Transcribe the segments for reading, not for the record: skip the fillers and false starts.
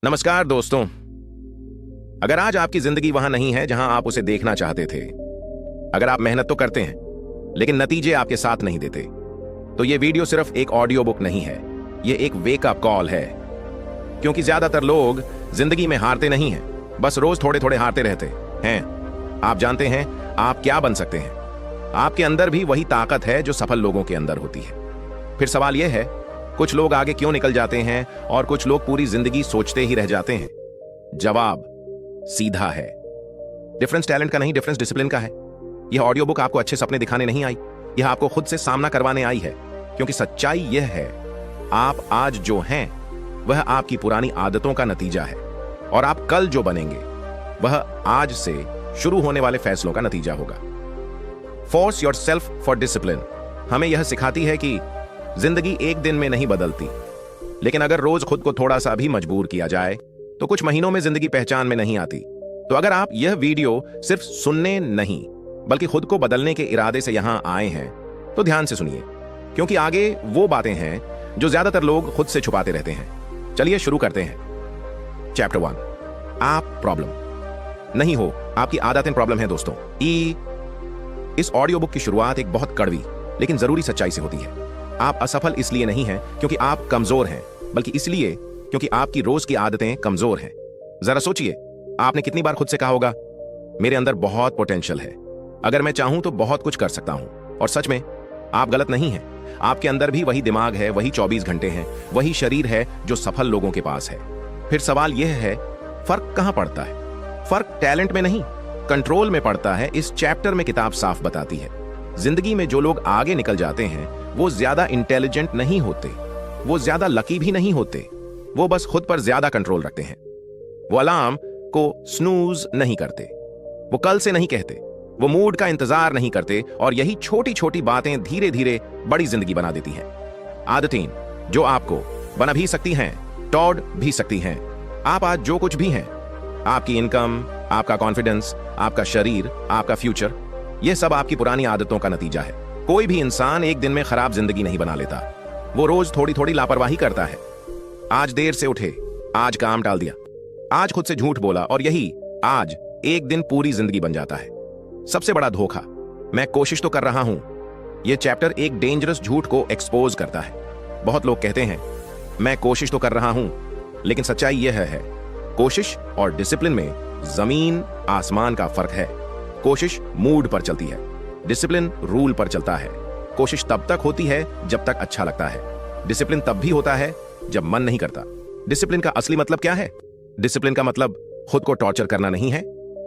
नमस्कार दोस्तों। अगर आज आपकी जिंदगी वहां नहीं है जहां आप उसे देखना चाहते थे, अगर आप मेहनत तो करते हैं लेकिन नतीजे आपके साथ नहीं देते, तो ये वीडियो सिर्फ एक ऑडियो बुक नहीं है, ये एक वेकअप कॉल है। क्योंकि ज्यादातर लोग जिंदगी में हारते नहीं हैं, बस रोज थोड़े थोड़े हारते रहते हैं। आप जानते हैं आप क्या बन सकते हैं। आपके अंदर भी वही ताकत है जो सफल लोगों के अंदर होती है। फिर सवाल यह है, कुछ लोग आगे क्यों निकल जाते हैं और कुछ लोग पूरी जिंदगी सोचते ही रह जाते हैं? जवाब सीधा है, डिफरेंस टैलेंट का नहीं, डिफरेंस डिसिप्लिन का है। यह ऑडियो बुक आपको अच्छे सपने दिखाने नहीं आई, यह आपको खुद से सामना करवाने आई है। क्योंकि सच्चाई यह है, आप आज जो हैं वह आपकी पुरानी आदतों का नतीजा है, और आप कल जो बनेंगे वह आज से शुरू होने वाले फैसलों का नतीजा होगा। फोर्स योरसेल्फ फॉर डिसिप्लिन हमें यह सिखाती है कि जिंदगी एक दिन में नहीं बदलती, लेकिन अगर रोज खुद को थोड़ा सा भी मजबूर किया जाए तो कुछ महीनों में जिंदगी पहचान में नहीं आती। तो अगर आप यह वीडियो सिर्फ सुनने नहीं बल्कि खुद को बदलने के इरादे से यहां आए हैं तो ध्यान से सुनिए, क्योंकि आगे वो बातें हैं जो ज्यादातर लोग खुद से छुपाते रहते हैं। चलिए शुरू करते हैं। चैप्टर 1, आप प्रॉब्लम नहीं हो, आपकी आदतें प्रॉब्लम है। दोस्तों, इस ऑडियो बुक की शुरुआत एक बहुत कड़वी लेकिन जरूरी सच्चाई से होती है। आप असफल इसलिए नहीं हैं क्योंकि आप कमजोर हैं, बल्कि इसलिए क्योंकि आपकी रोज की आदतें कमजोर हैं। जरा सोचिए, आपने कितनी बार खुद से कहा होगा, मेरे अंदर बहुत पोटेंशियल है, अगर मैं चाहूं तो बहुत कुछ कर सकता हूं। और सच में आप गलत नहीं हैं। आपके अंदर भी वही दिमाग है, वही 24 घंटे हैं, वही शरीर है जो सफल लोगों के पास है। फिर सवाल यह है, फर्क कहां पड़ता है? फर्क टैलेंट में नहीं, कंट्रोल में पड़ता है। इस चैप्टर में किताब साफ बताती है, जिंदगी में जो लोग आगे निकल जाते हैं वो ज्यादा इंटेलिजेंट नहीं होते, वो ज्यादा लकी भी नहीं होते, वो बस खुद पर ज्यादा कंट्रोल रखते हैं। वो अलार्म को स्नूज नहीं करते, वो कल से नहीं कहते, वो मूड का इंतजार नहीं करते, और यही छोटी छोटी बातें धीरे धीरे बड़ी जिंदगी बना देती हैं। आदतें जो आपको बना भी सकती हैं, तोड़ भी सकती हैं। आप आज जो कुछ भी हैं, आपकी इनकम, आपका कॉन्फिडेंस, आपका शरीर, आपका फ्यूचर, यह सब आपकी पुरानी आदतों का नतीजा है। कोई भी इंसान एक दिन में खराब जिंदगी नहीं बना लेता, वो रोज थोड़ी थोड़ी लापरवाही करता है। आज देर से उठे, आज काम टाल दिया, आज खुद से झूठ बोला, और यही आज एक दिन पूरी जिंदगी बन जाता है। सबसे बड़ा धोखा, मैं कोशिश तो कर रहा हूं। यह चैप्टर एक डेंजरस झूठ को एक्सपोज करता है। बहुत लोग कहते हैं मैं कोशिश तो कर रहा हूं, लेकिन सच्चाई यह है, कोशिश और डिसिप्लिन में जमीन आसमान का फर्क है। कोशिश मूड पर चलती है, डिसिप्लिन रूल पर चलता है। कोशिश तब तक होती है जब तक अच्छा लगता है, डिसिप्लिन तब भी होता है जब मन नहीं करता। डिसिप्लिन का असली मतलब क्या है? डिसिप्लिन का मतलब खुद को टॉर्चर करना नहीं है।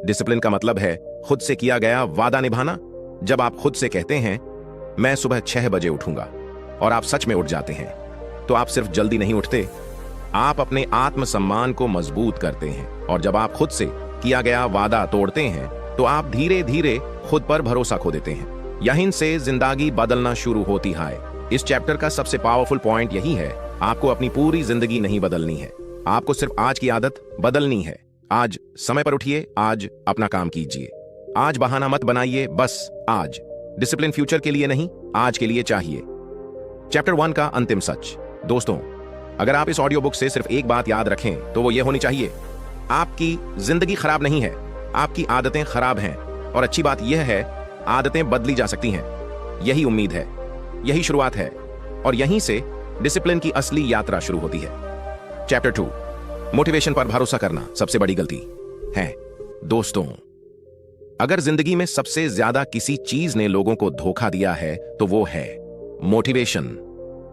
डिसिप्लिन का मतलब है खुद से किया गया वादा निभाना। जब आप खुद से कहते हैं मैं सुबह 6 बजे उठूंगा, और आप सच में उठ जाते हैं, तो आप सिर्फ जल्दी नहीं उठते, आप अपने आत्मसम्मान को मजबूत करते हैं। और जब आप खुद से किया गया वादा तोड़ते हैं तो आप धीरे धीरे खुद पर भरोसा खो देते हैं। यहीं से जिंदगी बदलना शुरू होती है। इस चैप्टर का सबसे पावरफुल पॉइंट यही है, आपको अपनी पूरी जिंदगी नहीं बदलनी है, आपको सिर्फ आज की आदत बदलनी है। आज समय पर उठिए, आज अपना काम कीजिए, आज बहाना मत बनाइए, बस आज। डिसिप्लिन फ्यूचर के लिए नहीं, आज के लिए चाहिए। चैप्टर 1 का अंतिम सच। दोस्तों, अगर आप इस ऑडियो बुक से सिर्फ एक बात याद रखें तो वो ये होनी चाहिए, आपकी जिंदगी खराब नहीं है, आपकी आदतें खराब हैं। और अच्छी बात यह है, आदतें बदली जा सकती हैं। यही उम्मीद है, यही शुरुआत है, और यहीं से डिसिप्लिन की असली यात्रा शुरू होती है। चैप्टर 2, मोटिवेशन पर भरोसा करना सबसे बड़ी गलती है। दोस्तों, अगर जिंदगी में सबसे ज्यादा किसी चीज ने लोगों को धोखा दिया है तो वो है मोटिवेशन।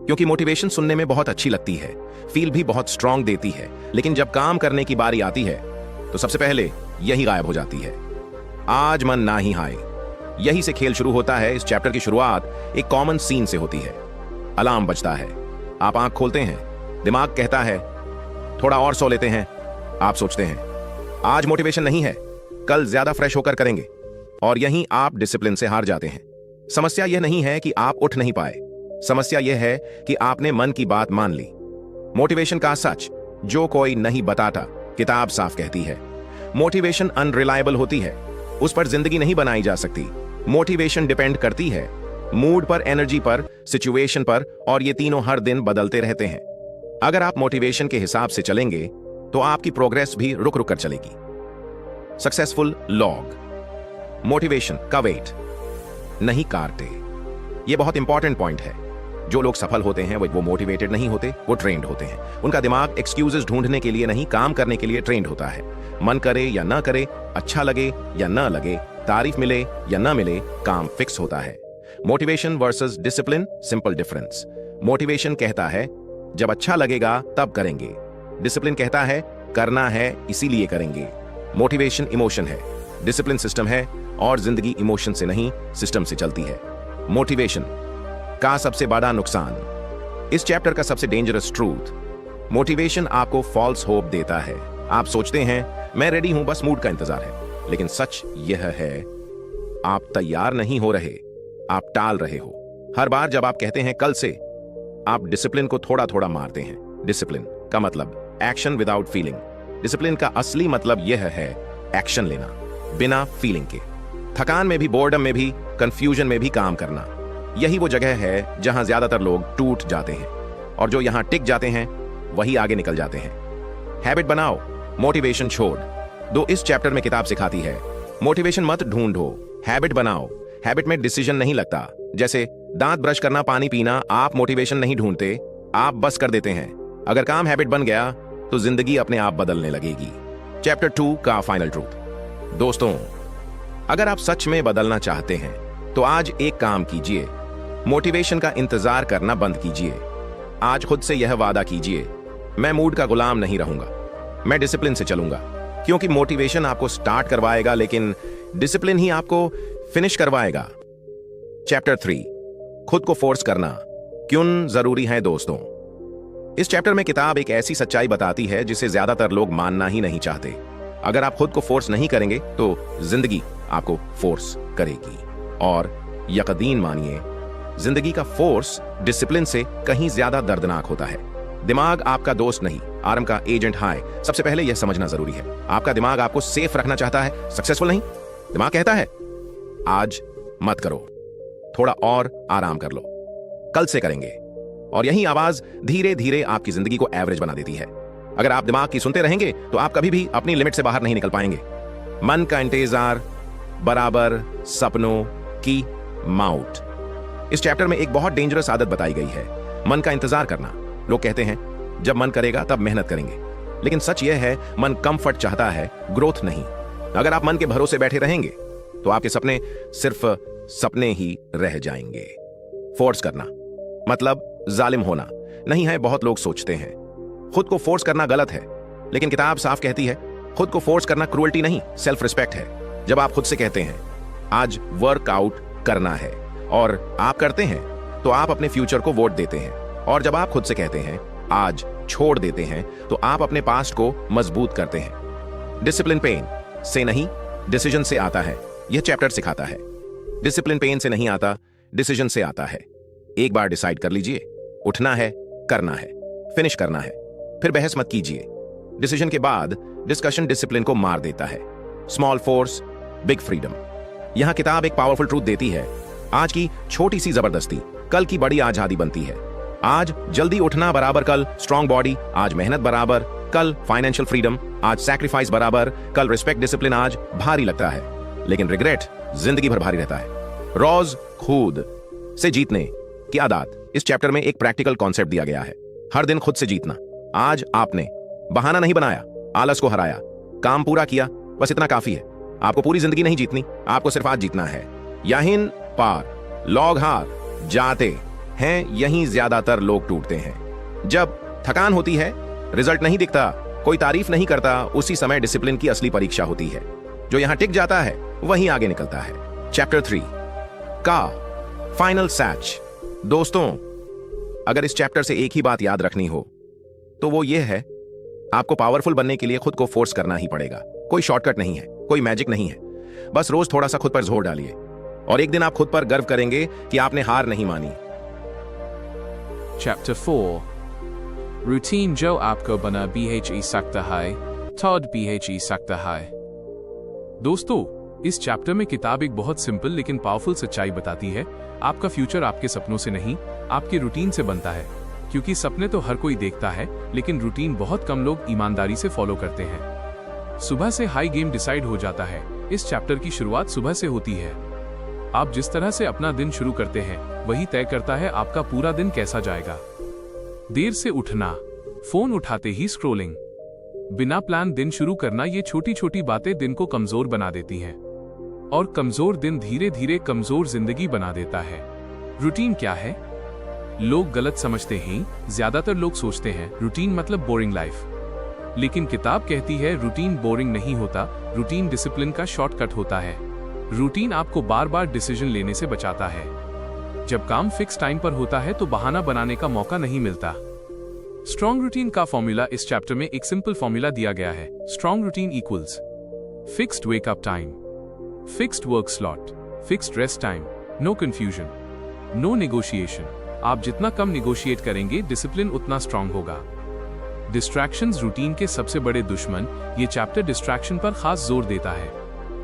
क्योंकि मोटिवेशन सुनने में बहुत अच्छी लगती है, फील भी बहुत स्ट्रांग देती है, लेकिन जब काम करने की बारी आती है तो सबसे पहले यही गायब हो जाती है। आज मन ना ही हाय, यही से खेल शुरू होता है। इस चैप्टर की शुरुआत एक कॉमन सीन से होती है। अलार्म बजता है, आप आंख खोलते हैं, दिमाग कहता है थोड़ा और सो लेते हैं। आप सोचते हैं आज मोटिवेशन नहीं है, कल ज्यादा फ्रेश होकर करेंगे, और यहीं आप डिसिप्लिन से हार जाते हैं। समस्या यह नहीं है कि आप उठ नहीं पाए, समस्या यह है कि आपने मन की बात मान ली। मोटिवेशन का सच जो कोई नहीं बताता, किताब साफ कहती है। मोटिवेशन अनरिलायबल होती है, उस पर जिंदगी नहीं बनाई जा सकती। मोटिवेशन डिपेंड करती है मूड पर, एनर्जी पर, सिचुएशन पर, और ये तीनों हर दिन बदलते रहते हैं। अगर आप मोटिवेशन के हिसाब से चलेंगे तो आपकी प्रोग्रेस भी रुक रुक कर चलेगी। सक्सेसफुल लॉग, मोटिवेशन का वेट नहीं काटते। यह बहुत इंपॉर्टेंट पॉइंट है। जो लोग सफल होते हैं वो मोटिवेटेड नहीं होते, वो ट्रेंड होते हैं। उनका दिमाग एक्सक्यूजेस ढूंढने के लिए नहीं, काम करने के लिए ट्रेंड होता है। मन करे या ना करे, अच्छा लगे या ना लगे, तारीफ मिले या ना मिले, काम फिक्स होता है। Motivation versus discipline, simple difference. Motivation कहता है जब अच्छा लगेगा तब करेंगे। डिसिप्लिन कहता है करना है इसीलिए करेंगे। मोटिवेशन इमोशन है, डिसिप्लिन सिस्टम है, और जिंदगी इमोशन से नहीं सिस्टम से चलती है। मोटिवेशन का सबसे बड़ा नुकसान, इस चैप्टर का सबसे डेंजरस ट्रूथ, मोटिवेशन आपको फॉल्स होप देता है। आप सोचते हैं मैं रेडी हूं, बस मूड का इंतजार है। लेकिन सच यह है आप तैयार नहीं हो रहे, आप टाल रहे हो। हर बार जब आप कहते हैं कल से, आप डिसिप्लिन को थोड़ा थोड़ा मारते हैं। डिसिप्लिन का मतलब एक्शन विदाउट फीलिंग। डिसिप्लिन का असली मतलब यह है एक्शन लेना बिना फीलिंग के। थकान में भी, बोर्डम में भी, कंफ्यूजन में भी काम करना। यही वो जगह है जहां ज्यादातर लोग टूट जाते हैं, और जो यहां टिक जाते हैं वही आगे निकल जाते हैं। हैबिट बनाओ, मोटिवेशन छोड़ दो। इस चैप्टर में किताब सिखाती है मोटिवेशन मत ढूंढो, हैबिट बनाओ। हैबिट में डिसीजन नहीं लगता। जैसे दांत ब्रश करना, पानी पीना, आप मोटिवेशन नहीं ढूंढते, आप बस कर देते हैं। अगर काम हैबिट बन गया तो जिंदगी अपने आप बदलने लगेगी। चैप्टर 2 का फाइनल ट्रूथ। दोस्तों, अगर आप सच में बदलना चाहते हैं तो आज एक काम कीजिए, मोटिवेशन का इंतजार करना बंद कीजिए। आज खुद से यह वादा कीजिए, मैं मूड का गुलाम नहीं रहूंगा, मैं डिसिप्लिन से चलूंगा। क्योंकि मोटिवेशन आपको स्टार्ट करवाएगा, लेकिन डिसिप्लिन ही आपको फिनिश करवाएगा। चैप्टर 3, खुद को फोर्स करना क्यों जरूरी है। दोस्तों, इस चैप्टर में किताब एक ऐसी सच्चाई बताती है जिसे ज्यादातर लोग मानना ही नहीं चाहते। अगर आप खुद को फोर्स नहीं करेंगे तो जिंदगी आपको फोर्स करेगी। और यकीन मानिए, जिंदगी का फोर्स डिसिप्लिन से कहीं ज्यादा दर्दनाक होता है। दिमाग आपका दोस्त नहीं, आर्म का एजेंट है। सबसे पहले यह समझना जरूरी है, आपका दिमाग आपको सेफ रखना चाहता है, सक्सेसफुल नहीं। दिमाग कहता है आज मत करो, थोड़ा और आराम कर लो, कल से करेंगे। और यही आवाज धीरे धीरे आपकी जिंदगी को एवरेज बना देती है। अगर आप दिमाग की सुनते रहेंगे तो आप कभी भी अपनी लिमिट से बाहर नहीं निकल पाएंगे। मन का इंतजार बराबर सपनों की माउट। इस चैप्टर में एक बहुत डेंजरस आदत बताई गई है, मन का इंतजार करना। लोग कहते हैं जब मन करेगा तब मेहनत करेंगे, लेकिन सच यह है मन कंफर्ट चाहता है, ग्रोथ नहीं। अगर आप मन के भरोसे बैठे रहेंगे तो आपके सपने सिर्फ सपने ही रह जाएंगे। फोर्स करना मतलब जालिम होना नहीं है, बहुत लोग सोचते हैं। खुद को फोर्स करना गलत है, लेकिन किताब साफ कहती है खुद को फोर्स करना क्रूअल्टी नहीं, सेल्फ रिस्पेक्ट है। जब आप खुद से कहते हैं आज वर्कआउट करना है और आप करते हैं तो आप अपने फ्यूचर को वोट देते हैं। और जब आप खुद से कहते हैं आज छोड़ देते हैं तो आप अपने पास्ट को मजबूत करते हैं। डिसिप्लिन पेन से नहीं, डिसीजन से आता है, यह चैप्टर सिखाता है। डिसिप्लिन पेन से नहीं आता, डिसीजन से आता है। एक बार डिसाइड कर लीजिए, उठना है, करना है, फिनिश करना है, फिर बहस मत कीजिए। डिसीजन के बाद डिस्कशन डिसिप्लिन को मार देता है। Small force, big freedom. यहां किताब एक पावरफुल ट्रूथ देती है, आज की छोटी सी जबरदस्ती कल की बड़ी आजादी बनती है। आज जल्दी उठना बराबर कल स्ट्रॉन्ग बॉडी, आज मेहनत बराबर कल फाइनेंशियल फ्रीडम, आज सैक्रिफाइस बराबर कल रिस्पेक्ट। डिसिप्लिन आज भारी लगता है, लेकिन रिग्रेट जिंदगी भर भारी रहता है। रोज खुद से जीतने की आदत। इस चैप्टर में एक प्रैक्टिकल कॉन्सेप्ट दिया गया है, हर दिन खुद से जीतना। आज आपने बहाना नहीं बनाया, आलस को हराया, काम पूरा किया, बस इतना काफी है। आपको पूरी जिंदगी नहीं जीतनी, आपको सिर्फ आज जीतना है। यहीं पार लोग हार जाते हैं, यहीं ज्यादातर लोग टूटते हैं। जब थकान होती है, रिजल्ट नहीं दिखता, कोई तारीफ नहीं करता, उसी समय डिसिप्लिन की असली परीक्षा होती है। जो यहां टिक जाता है वहीं आगे निकलता है। चैप्टर 3 का फाइनल सैच। दोस्तों, अगर इस चैप्टर से एक ही बात याद रखनी हो तो वो ये है, आपको पावरफुल बनने के लिए खुद को फोर्स करना ही पड़ेगा। कोई शॉर्टकट नहीं है, कोई मैजिक नहीं है। बस रोज थोड़ा सा खुद पर जोर डालिए और एक दिन आप खुद पर गर्व करेंगे कि आपने हार नहीं मानी। Chapter 4 रूटीन जो आपको बना BHE सकता है, Todd BHE सकता है। दोस्तों, इस चैप्टर में किताब एक बहुत सिंपल लेकिन पावरफुल सच्चाई बताती है, आपका फ्यूचर आपके सपनों से नहीं, आपके रूटीन से बनता है। क्योंकि सपने तो हर कोई देखता है, लेकिन रूटीन बहुत कम लोग ईमानदारी से फॉलो करते हैं। सुबह से हाई गेम डिसाइड हो जाता है। इस चैप्टर की शुरुआत सुबह से होती है। आप जिस तरह से अपना दिन शुरू करते हैं वही तय करता है आपका पूरा दिन कैसा जाएगा। देर से उठना, फोन उठाते ही स्क्रोलिंग, बिना प्लान दिन शुरू करना, ये छोटी छोटी बातें दिन को कमजोर बना देती हैं। और कमजोर दिन धीरे धीरे कमजोर जिंदगी बना देता है। रूटीन क्या है? लोग गलत समझते हैं। ज्यादातर लोग सोचते हैं रूटीन मतलब बोरिंग लाइफ, लेकिन किताब कहती है रूटीन बोरिंग नहीं होता, रूटीन डिसिप्लिन का शॉर्टकट होता है। रूटीन आपको बार बार डिसीजन लेने से बचाता है। जब काम फिक्स टाइम पर होता है तो बहाना बनाने का मौका नहीं मिलता। स्ट्रॉन्ग रूटीन का फॉर्मूला इस चैप्टर में एक सिंपल फॉर्मूला दिया गया है। Strong routine equals fixed wake up time, fixed work slot, fixed rest time, no confusion, no negotiation. आप जितना कम निगोशिएट करेंगे डिसिप्लिन उतना स्ट्रांग होगा। डिस्ट्रैक्शंस रूटीन के सबसे बड़े दुश्मन। ये चैप्टर डिस्ट्रैक्शन पर खास जोर देता है।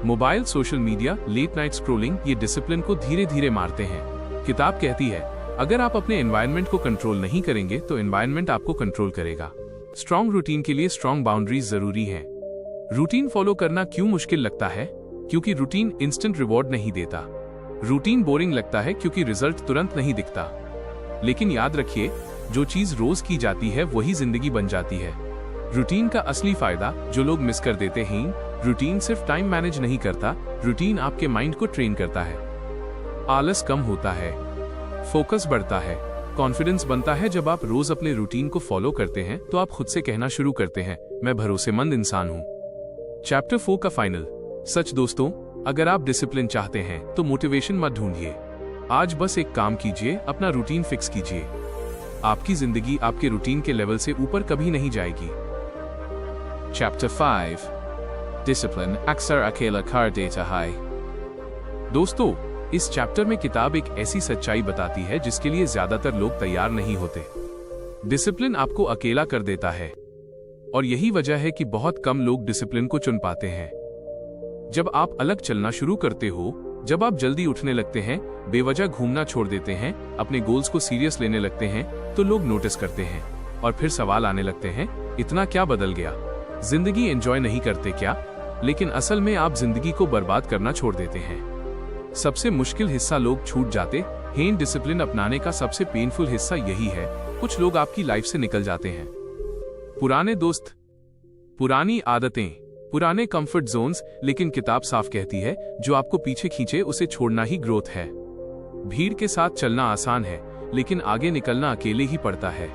Mobile, social media, late night scrolling ये डिसिप्लिन को धीरे धीरे मारते हैं। किताब कहती है अगर आप अपने एनवायरनमेंट को कंट्रोल नहीं करेंगे तो एनवायरनमेंट आपको कंट्रोल करेगा। स्ट्रांग रूटीन के लिए स्ट्रांग बाउंड्रीज जरूरी हैं। रूटीन फॉलो करना क्यों मुश्किल लगता है? क्योंकि रूटीन इंस्टेंट रिवॉर्ड नहीं देता। रूटीन बोरिंग लगता है क्योंकि रिजल्ट तुरंत नहीं दिखता। लेकिन याद रखिए, जो चीज रोज की जाती है वही जिंदगी बन जाती है। रूटीन का असली फायदा जो लोग मिस कर देते हैं, रूटीन सिर्फ टाइम मैनेज नहीं करता, रूटीन आपके माइंड को ट्रेन करता है। आलस कम होता है, फोकस बढ़ता है, कॉन्फिडेंस बनता है। जब आप रोज अपने रूटीन को फॉलो करते हैं तो आप खुद से कहना शुरू करते हैं मैं भरोसेमंद इंसान हूं। चैप्टर 4 का फाइनल सच। दोस्तों, अगर आप डिसिप्लिन चाहते हैं तो मोटिवेशन मत ढूंढिए। आज बस एक काम कीजिए, अपना रूटीन फिक्स कीजिए। आपकी जिंदगी आपके रूटीन के लेवल से ऊपर कभी नहीं जाएगी। चैप्टर 5 डिसिप्लिन अक्सर अकेला कर देता है। दोस्तों, इस चैप्टर में किताब एक ऐसी सच्चाई बताती है जिसके लिए ज्यादातर लोग तैयार नहीं होते। डिसिप्लिन आपको अकेला कर देता है और यही वजह है कि बहुत कम लोग डिसिप्लिन को चुन पाते हैं। जब आप अलग चलना शुरू करते हो, जब आप जल्दी उठने लगते हैं, बेवजह घूमना छोड़ देते हैं, अपने गोल्स को सीरियस लेने लगते हैं, तो लोग नोटिस करते हैं और फिर सवाल आने लगते हैं इतना क्या बदल गया? जिंदगी एंजॉय नहीं करते क्या? लेकिन असल में आप जिंदगी को बर्बाद करना छोड़ देते हैं। सबसे मुश्किल हिस्सा लोग छूट जाते हैं। डिसिप्लिन अपनाने का सबसे पेनफुल हिस्सा यही है। कुछ लोग आपकी लाइफ से निकल जाते हैं। पुराने दोस्त, पुरानी आदतें, पुराने कंफर्ट जोन्स, लेकिन किताब साफ कहती है जो आपको पीछे खींचे उसे छोड़ना ही ग्रोथ है। भीड़ के साथ चलना आसान है, लेकिन आगे निकलना अकेले ही पड़ता है।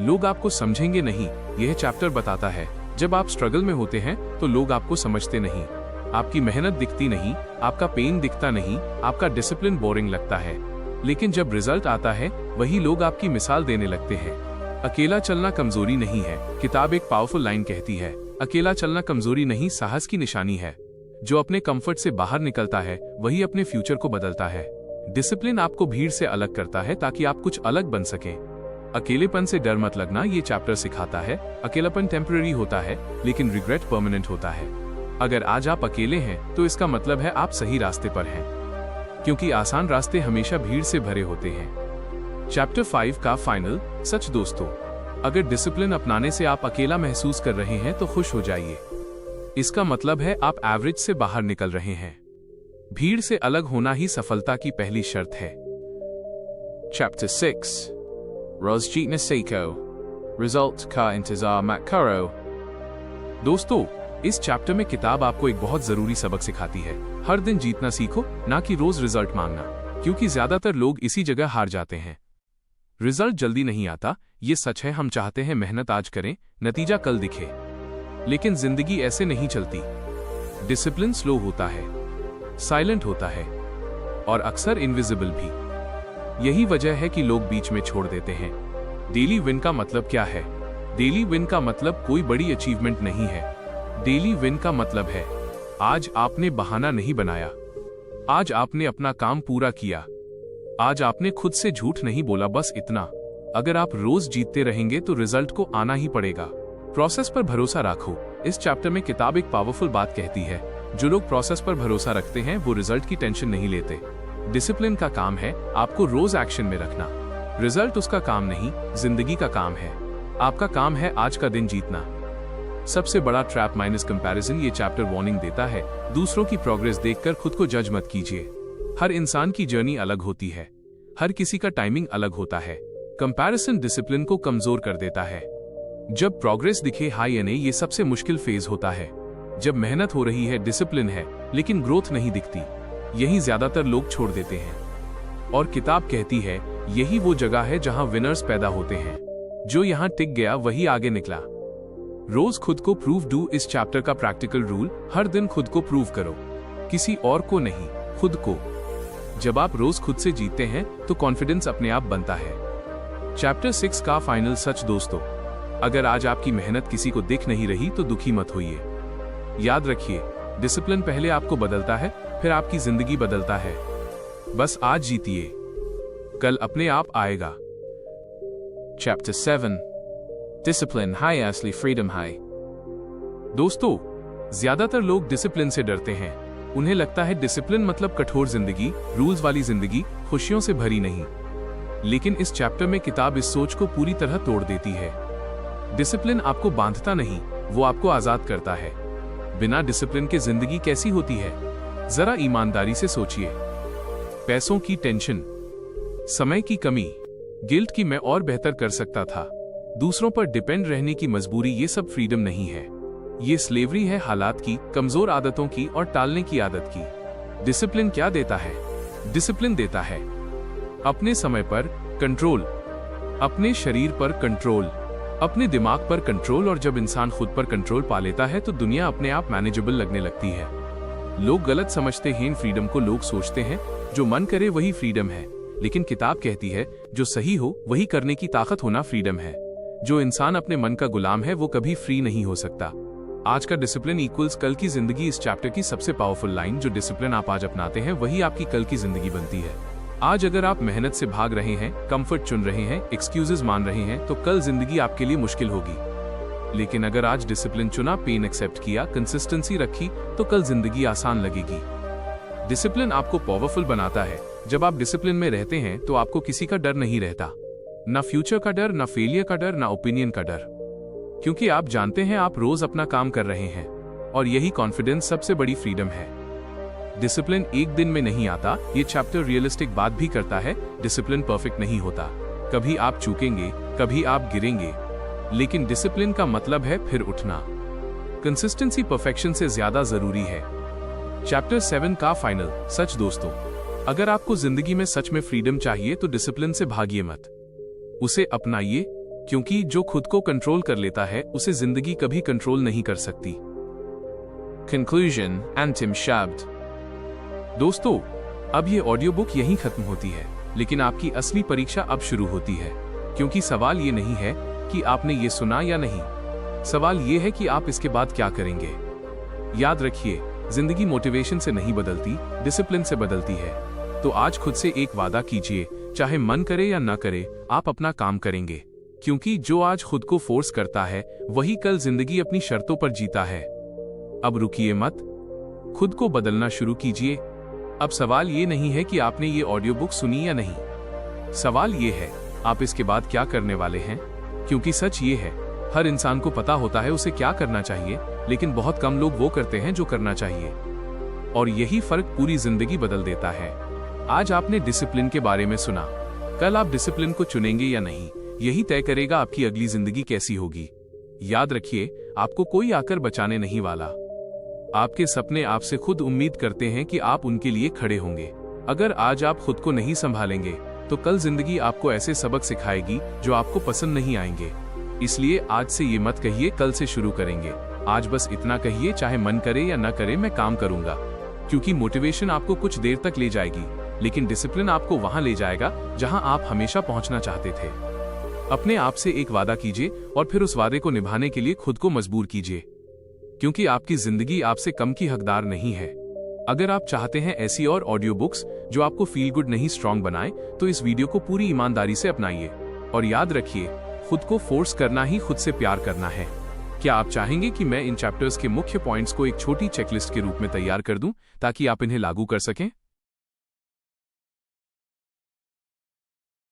लोग आपको समझेंगे नहीं, यह चैप्टर बताता है। जब आप स्ट्रगल में होते हैं तो लोग आपको समझते नहीं, आपकी मेहनत दिखती नहीं, आपका पेन दिखता नहीं, आपका डिसिप्लिन बोरिंग लगता है। लेकिन जब रिजल्ट आता है वही लोग आपकी मिसाल देने लगते हैं। अकेला चलना कमजोरी नहीं है। किताब एक पावरफुल लाइन कहती है, अकेला चलना कमजोरी नहीं, साहस की निशानी है। जो अपने कंफर्ट से बाहर निकलता है वही अपने फ्यूचर को बदलता है। डिसिप्लिन आपको भीड़ से अलग करता है ताकि आप कुछ अलग बन सकें। अकेलेपन से डर मत लगना, ये चैप्टर सिखाता है अकेलापन टेम्पररी होता है लेकिन रिग्रेट परमानेंट होता है। अगर आज आप अकेले हैं तो इसका मतलब है आप सही रास्ते पर हैं, क्योंकि आसान रास्ते हमेशा भीड़ से भरे होते हैं। चैप्टर 5 का फाइनल सच। दोस्तों, अगर डिसिप्लिन अपनाने से आप अकेला महसूस कर रहे हैं तो खुश हो जाइए। इसका मतलब है आप एवरेज से बाहर निकल रहे हैं। भीड़ से अलग होना ही सफलता की पहली शर्त है। चैप्टर 6 रोज जीतना सीखो, रिजल्ट का इंतजार मत करो। दोस्तों, इस चैप्टर में किताब आपको एक बहुत जरूरी सबक सिखाती है। हर दिन जीतना सीखो, ना कि रोज रिजल्ट मांगना, क्योंकि ज्यादातर लोग इसी जगह हार जाते हैं। रिजल्ट जल्दी नहीं आता, ये सच है। हम चाहते हैं मेहनत आज करें, नतीजा कल दिखे, लेकिन जिंदगी ऐसे नहीं चलती। डिसिप्लिन स्लो होता है, साइलेंट होता है और अक्सर इनविजिबल भी। यही वजह है कि लोग बीच में छोड़ देते हैं। डेली विन का मतलब क्या है? डेली विन का मतलब कोई बड़ी अचीवमेंट नहीं है। डेली विन का मतलब है आज आपने बहाना नहीं बनाया, आज आपने अपना काम पूरा किया, आज आपने खुद से झूठ नहीं बोला, बस इतना। अगर आप रोज जीतते रहेंगे तो रिजल्ट को आना ही पड़ेगा। प्रोसेस पर भरोसा रखो। इस चैप्टर में किताब एक पावरफुल बात कहती है, जो लोग प्रोसेस पर भरोसा रखते हैं वो रिजल्ट की टेंशन नहीं लेते। डिसिप्लिन का काम है आपको रोज एक्शन में रखना। रिजल्ट उसका काम नहीं, जिंदगी का काम है। आपका काम है आज का दिन जीतना। सबसे बड़ा ट्रैप माइनस कंपैरिजन। ये चैप्टर वार्निंग देता है, दूसरों की प्रोग्रेस देखकर खुद को जज मत कीजिए। हर इंसान की जर्नी अलग होती है, हर किसी का टाइमिंग अलग होता है। कंपैरिजन डिसिप्लिन को कमजोर कर देता है। जब प्रोग्रेस दिखे हाई एनए, ये सबसे मुश्किल फेज होता है। जब मेहनत हो रही है, डिसिप्लिन है, लेकिन ग्रोथ नहीं दिखती, यही ज्यादातर लोग छोड़ देते हैं। और किताब कहती है यही वो जगह है जहां विनर्स पैदा होते हैं। जो यहां टिक गया वही आगे निकला। रोज खुद को प्रूव डू। इस चैप्टर का प्रैक्टिकल रूल, हर दिन खुद को प्रूव करो, किसी और को नहीं, खुद को। जब आप रोज खुद से जीतते हैं तो कॉन्फिडेंस अपने आप बनता है। चैप्टर 6 का फाइनल सच। दोस्तों, अगर आज आपकी मेहनत किसी को दिख नहीं रही तो दुखी मत होइए। याद रखिए, डिसिप्लिन पहले आपको बदलता है, फिर आपकी जिंदगी बदलता है। बस आज जीतिए, कल अपने आप आएगा। Chapter 7 Discipline High Asli Freedom High। दोस्तों, ज्यादातर लोग डिसिप्लिन से डरते हैं। उन्हें लगता है डिसिप्लिन मतलब कठोर जिंदगी, रूल्स वाली जिंदगी, खुशियों से भरी नहीं। लेकिन इस चैप्टर में किताब इस सोच को पूरी तरह तोड़ देती है। डिसिप्लिन आपको बांधता नहीं, वो आपको आजाद करता है। बिना डिसिप्लिन के जिंदगी कैसी होती है? जरा ईमानदारी से सोचिए। पैसों की टेंशन, समय की कमी, गिल्ट की मैं और बेहतर कर सकता था, दूसरों पर डिपेंड रहने की मजबूरी, ये सब फ्रीडम नहीं है। ये स्लेवरी है हालात की, कमजोर आदतों की और टालने की आदत की। डिसिप्लिन क्या देता है? डिसिप्लिन देता है अपने समय पर कंट्रोल, अपने शरीर पर कंट्रोल, अपने दिमाग पर कंट्रोल। और जब इंसान खुद पर कंट्रोल पा लेता है तो दुनिया अपने आप मैनेजेबल लगने लगती है। लोग गलत समझते हैं इन फ्रीडम को। लोग सोचते हैं जो मन करे वही फ्रीडम है, लेकिन किताब कहती है जो सही हो वही करने की ताकत होना फ्रीडम है। जो इंसान अपने मन का गुलाम है वो कभी फ्री नहीं हो सकता। आज का डिसिप्लिन इक्वल्स कल की जिंदगी। इस चैप्टर की सबसे पावरफुल लाइन, जो डिसिप्लिन आप आज अपनाते हैं वही आपकी कल की जिंदगी बनती है। आज अगर आप मेहनत से भाग रहे हैं, कंफर्ट चुन रहे हैं, एक्सक्यूजेस मान रहे हैं, तो कल जिंदगी आपके लिए मुश्किल होगी। लेकिन अगर आज डिसिप्लिन चुना, पेन एक्सेप्ट किया, कंसिस्टेंसी रखी, तो कल जिंदगी आसान लगेगी। डिसिप्लिन आपको पावरफुल बनाता है। जब आप डिसिप्लिन में रहते हैं तो आपको किसी का डर नहीं रहता, ना फ्यूचर का डर, ना फेलियर का डर, ना ओपिनियन का डर, क्योंकि आप जानते हैं आप रोज अपना काम कर रहे हैं। और यही कॉन्फिडेंस सबसे बड़ी फ्रीडम है। डिसिप्लिन एक दिन में नहीं आता। ये चैप्टर रियलिस्टिक बात भी करता है, डिसिप्लिन परफेक्ट नहीं होता। कभी आप चूकेंगे, कभी आप गिरेंगे, लेकिन डिसिप्लिन का मतलब है फिर उठना। कंसिस्टेंसी परफेक्शन से ज्यादा जरूरी है। चैप्टर 7 का फाइनल सच। दोस्तों, अगर आपको जिंदगी में सच में फ्रीडम चाहिए तो डिसिप्लिन से भागिए मत, उसे अपनाइए, क्योंकि जो खुद को कंट्रोल कर लेता है उसे जिंदगी कभी कंट्रोल नहीं कर सकती। Conclusion अंतिम शब्द। दोस्तों, अब ये ऑडियो बुक यहीं खत्म होती है, लेकिन आपकी असली परीक्षा अब शुरू होती है। क्योंकि सवाल ये नहीं है कि आपने ये सुना या नहीं, सवाल ये है कि आप इसके बाद क्या करेंगे। याद रखिए, जिंदगी मोटिवेशन से नहीं बदलती, डिसिप्लिन से बदलती है। तो आज खुद से एक वादा कीजिए, चाहे मन करे या ना करे, आप अपना काम करेंगे। क्योंकि जो आज खुद को फोर्स करता है वही कल जिंदगी अपनी शर्तों पर जीता है। अब रुकिए मत, खुद को बदलना शुरू कीजिए। अब सवाल ये नहीं है कि आपने ये ऑडियो बुक सुनी या नहीं, सवाल ये है आप इसके बाद क्या करने वाले हैं। क्योंकि सच ये है, हर इंसान को पता होता है उसे क्या करना चाहिए, लेकिन बहुत कम लोग वो करते हैं जो करना चाहिए। और यही फर्क पूरी जिंदगी बदल देता है। आज आपने डिसिप्लिन के बारे में सुना, कल आप डिसिप्लिन को चुनेंगे या नहीं, यही तय करेगा आपकी अगली जिंदगी कैसी होगी। याद रखिए, आपको कोई आकर बचाने नहीं वाला। आपके सपने आपसे खुद उम्मीद करते हैं कि आप उनके लिए खड़े होंगे। अगर आज आप खुद को नहीं संभालेंगे तो कल जिंदगी आपको ऐसे सबक सिखाएगी जो आपको पसंद नहीं आएंगे। इसलिए आज से ये मत कहिए कल से शुरू करेंगे। आज बस इतना कहिए, चाहे मन करे या न करे मैं काम करूंगा। क्योंकि मोटिवेशन आपको कुछ देर तक ले जाएगी, लेकिन डिसिप्लिन आपको वहां ले जाएगा जहां आप हमेशा पहुंचना चाहते थे। अपने आप से एक वादा कीजिए और फिर उस वादे को निभाने के लिए खुद को मजबूर कीजिए। क्योंकि आपकी जिंदगी आपसे कम की हकदार नहीं है। अगर आप चाहते हैं ऐसी और ऑडियो बुक्स जो आपको फील गुड नहीं स्ट्रांग बनाए, तो इस वीडियो को पूरी ईमानदारी से अपनाइए। और याद रखिए, खुद को फोर्स करना ही खुद से प्यार करना है। क्या आप चाहेंगे कि मैं इन चैप्टर्स के मुख्य पॉइंट्स को एक छोटी चेकलिस्ट के रूप में तैयार कर दूं, ताकि आप इन्हें लागू कर सकें?